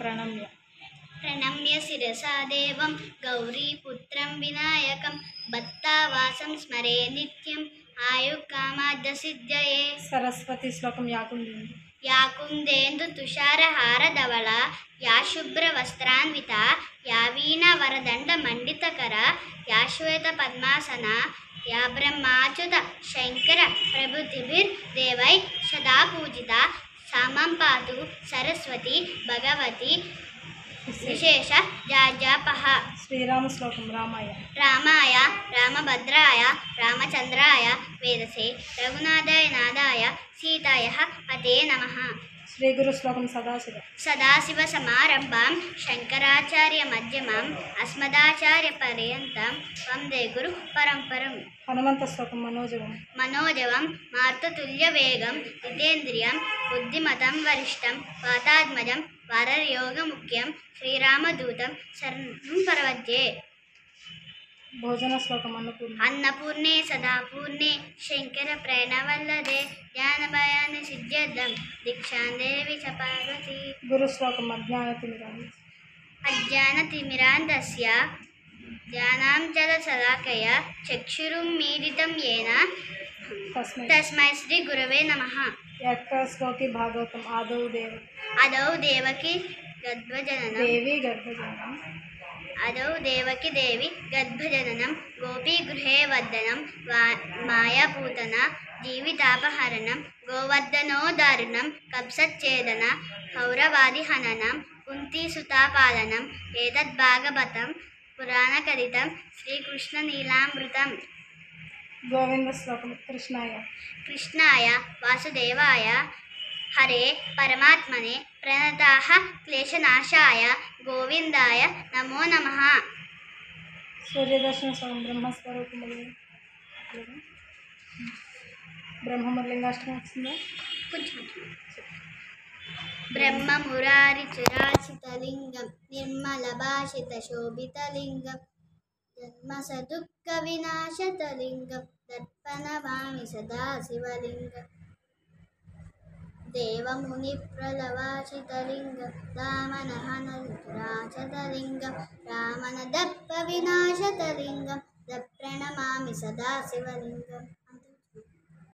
ప్రణమ్య प्रणम्य शिरसा देवं गौरीपुत्रं विनायकं भक्तावासं स्मरे नित्यं आयुकामाद्यसिद्धये। సరస్వతి శ్లోకం యాకుంది या कुन्देन्दु तुषारहारधवला या शुभ्रवस्त्रान्विता या वीणावरदण्डमण्डितकरा या श्वेतपद्मासना या ब्रह्माच्युत शङ्कर प्रभृतिभिर्देवैः सदा पूजिता सा मम पातु सरस्वती भगवती विशेष जाजापः। శ్రీరామ శ్లోకం రామాయ रामाय रामभद्राय रामचन्द्राय वेदसे रघुनाथाय नादाय सीतायः पते नमः। శ్రీ గురు శ్లోకం సదాశివ सदाशिवसमारम्भां शङ्कराचार्यमध्यमाम् अस्मदाचार्यपर्यन्तं वन्दे गुरुपरम्परम्। హనుమంత శ్లోకం మనోజవం मनोजवं मार्ततुल्यवेगं जितेन्द्रियं बुद्धिमतं वरिष्ठं वातात्मजं वरयोगमुख्यं श्रीरामदूतं शरणं प्रपद्ये। భోజన శ్లోకం అన్నపూర్ణ अन्नपूर्णे सदा पूर्णे शङ्करप्रेणवल्लदे ज्ञानभयानि सिद्ध्यर्थं दीक्षां देवी च पार्वती। గురు శ్లోకం అజ్ఞానతిమిరామి अज्ञानतिमिरान्धस्य ज्ञानाञ्जनशलाकया चक्षुरुन्मीलितं येन తస్మై तस्मै श्रीगुरवे नमः। యొక్క శ్లోకి భాగవతం ఆదౌ अदौ देवकी गद्भजननं దేవి గర్భజనం अदौ देवकी देवी गद्भजननं गोपीगृहे वदनं मायापूतना जीवितापहरणं गोवर्धनोदारुणं कप्सच्छेदन कौरवादिहननं कुन्तीसुतापालनम् एतद्भागवतं पुराणकथितं श्रीकृष्णलीलामृतम्। గోవింద శ్లోకం కృష్ణాయ कृष्णाय वासुदेवाय हरे परमात्मने प्रणताः क्लेशनाशाय गोविन्दाय नमो नमः। సూర్యదర్శన శ్లోకం బ్రహ్మమురళింగాష్టమం వస్తుందా ब्रह्ममुरारिचुराचितलिङ्गं निर्मलभाषितशोभितलिङ्गं जन्मसदुःखविनाशतलिङ्गं दर्पणवामि सदा शिवलिङ्गम्। देवमुनिप्रलवासितलिङ्गं रामनहनराचतलिङ्गं रामनदप्पविनाशतलिङ्गं प्रणमामि सदा शिवलिङ्गम्।